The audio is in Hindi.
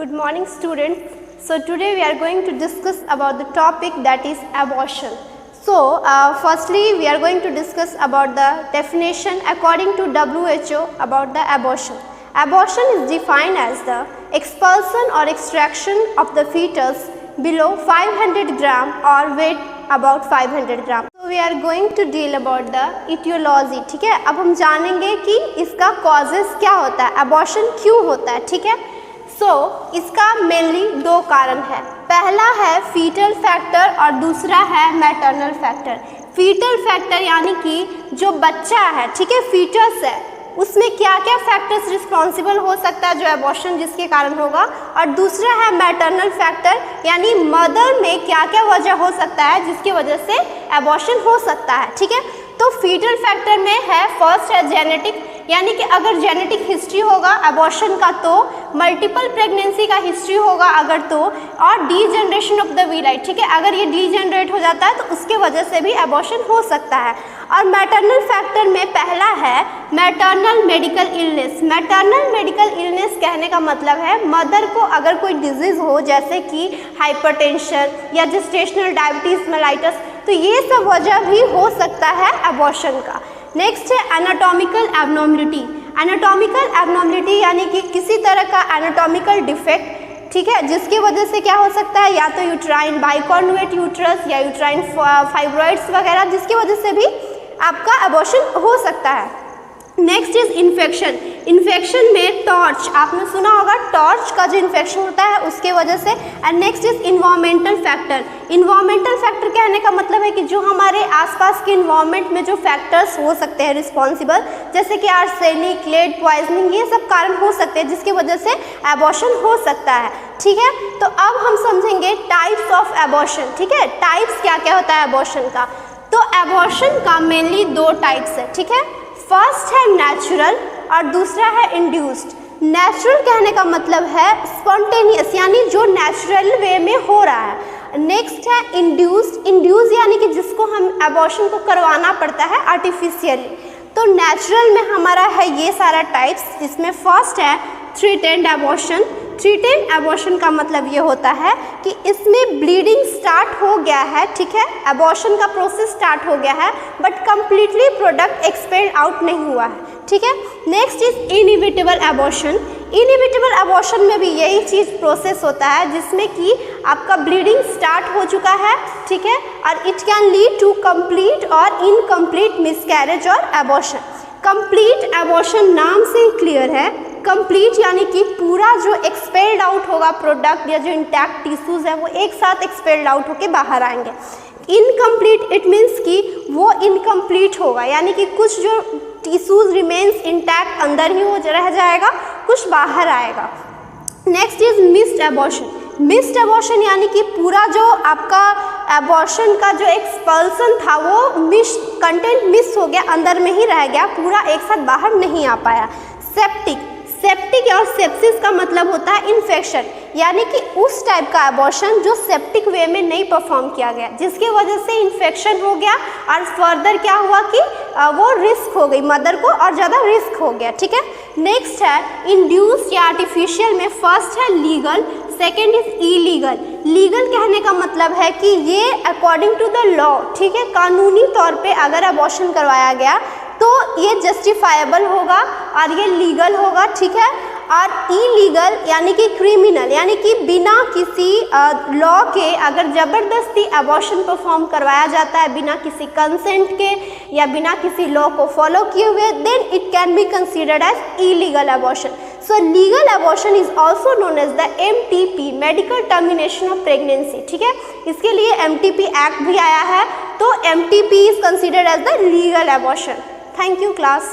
Good morning students. So today we are going to discuss about the topic that is abortion. So firstly we are going to discuss about the definition according to WHO about the abortion. Abortion is defined as the expulsion or extraction of the fetus below 500 gram or weight about 500 gram. So we are going to deal about the etiology. ठीक है, अब हम जानेंगे कि इसका causes क्या होता है, abortion क्यों होता है. ठीक है, इसका मेनली दो कारण है. पहला है फीटल फैक्टर और दूसरा है मैटरनल फैक्टर. फीटल फैक्टर यानी कि जो बच्चा है, ठीक है, फीटस है, उसमें क्या क्या फैक्टर्स रिस्पॉन्सिबल हो सकता है जो एबॉर्शन जिसके कारण होगा, और दूसरा है मैटरनल फैक्टर यानी मदर में क्या क्या वजह हो सकता है जिसकी वजह से एबॉर्शन हो सकता है. ठीक है, तो फीटल फैक्टर में है फर्स्ट है जेनेटिक, यानी कि अगर जेनेटिक हिस्ट्री होगा एबॉर्शन का तो, मल्टीपल प्रेगनेंसी का हिस्ट्री होगा अगर तो, और डीजनरेशन ऑफ द वीलाइट. ठीक है, अगर ये डीजनरेट हो जाता है तो उसके वजह से भी एबॉर्शन हो सकता है. और मैटरनल फैक्टर में पहला है maternal medical illness. Maternal medical illness कहने का मतलब है मदर को अगर कोई डिजीज़ हो जैसे कि हाइपरटेंशन या जेस्टेशनल डायबिटीज़ मेलाइटस, तो ये सब वजह भी हो सकता है एबॉर्शन का. नेक्स्ट है एनाटॉमिकल एब्नॉर्मलिटी. एनाटॉमिकल एब्नॉर्मलिटी यानी कि किसी तरह का एनाटॉमिकल डिफेक्ट, ठीक है, जिसकी वजह से क्या हो सकता है, या तो यूट्राइन बाइकॉन्जुगेट यूट्रस या यूट्राइन फाइब्रॉइड्स वगैरह, जिसकी वजह से भी आपका एबॉर्शन हो सकता है. Next is infection. इन्फेक्शन में टॉर्च, आपने सुना होगा टॉर्च का जो इन्फेक्शन होता है उसके वजह से. And next is environmental factor. Environmental factor कहने का मतलब है कि जो हमारे आसपास के इन्वायरमेंट में जो फैक्टर्स हो सकते हैं रिस्पॉन्सिबल, जैसे कि आर्सेनिक, लेड पॉइजनिंग, ये सब कारण हो सकते हैं जिसकी वजह से एबॉर्शन हो सकता है. ठीक है, तो अब हम समझेंगे टाइप्स ऑफ एबॉर्शन. ठीक है, टाइप्स क्या क्या होता है एबॉर्शन का. तो एबॉर्शन का मेनली दो टाइप्स है. ठीक है, फर्स्ट है नेचुरल और दूसरा है इंड्यूस्ड. नेचुरल कहने का मतलब है स्पॉन्टेनियस, यानी जो नेचुरल वे में हो रहा है. नेक्स्ट है इंड्यूस्ड. इंड्यूस यानी कि जिसको हम एबॉर्शन को करवाना पड़ता है आर्टिफिशियली. तो नेचुरल में हमारा है ये सारा टाइप्स, जिसमें फर्स्ट है थ्रेटेंड एबॉर्शन. थ्रेटेंड एबॉर्शन का मतलब ये होता है कि इसमें ब्लीडिंग स्टार्ट हो गया है, ठीक है, एबॉर्शन का प्रोसेस स्टार्ट हो गया है, but completely product expel out नहीं हुआ है. ठीक है, next is inevitable abortion. Inevitable abortion में भी यही चीज़ प्रोसेस होता है जिसमें कि आपका ब्लीडिंग स्टार्ट हो चुका है, ठीक है, और it can lead to complete और इनकम्प्लीट मिसकैरेज और एबॉर्शन. कंप्लीट एबॉर्शन नाम से ही क्लियर है. कंप्लीट यानी कि पूरा जो एक्सपेल्ड आउट होगा प्रोडक्ट या जो इंटैक्ट टिश्यूज़ है वो एक साथ एक्सपेल्ड आउट होके बाहर आएंगे. इनकम्प्लीट इट मीन्स कि वो इनकम्प्लीट होगा, यानी कि कुछ जो टिश्यूज़ रिमेन्स इंटैक्ट अंदर ही हो रह जाएगा, कुछ बाहर आएगा. Next is missed abortion. Missed abortion यानी कि पूरा जो आपका एबॉर्शन का जो एक्सपल्सन था वो कंटेंट मिस हो गया, अंदर में ही रह गया, पूरा एक साथ बाहर नहीं आ पाया. सेप्टिक. सेप्टिक और सेप्सिस का मतलब होता है इन्फेक्शन, यानी कि उस टाइप का एबॉर्शन जो सेप्टिक वे में नहीं परफॉर्म किया गया, जिसकी वजह से इन्फेक्शन हो गया और फर्दर क्या हुआ कि वो रिस्क हो गई मदर को और ज़्यादा रिस्क हो गया. ठीक है, नेक्स्ट है इंड्यूस्ड या आर्टिफिशियल में फर्स्ट है legal, second is illegal. Legal कहने का मतलब है कि ये अकॉर्डिंग टू द लॉ, ठीक है, कानूनी तौर पे अगर एबॉर्शन करवाया गया तो ये जस्टिफाइबल होगा और ये लीगल होगा. ठीक है, और इलीगल यानी कि क्रिमिनल, यानी कि बिना किसी लॉ के अगर ज़बरदस्ती एबॉर्शन परफॉर्म करवाया जाता है बिना किसी कंसेंट के या बिना किसी लॉ को फॉलो किए हुए, then it can be considered as illegal abortion. So legal abortion is also known as the MTP, medical termination of pregnancy. ठीक है, इसके लिए MTP एक्ट भी आया है, तो MTP is considered as the legal abortion. Thank you class.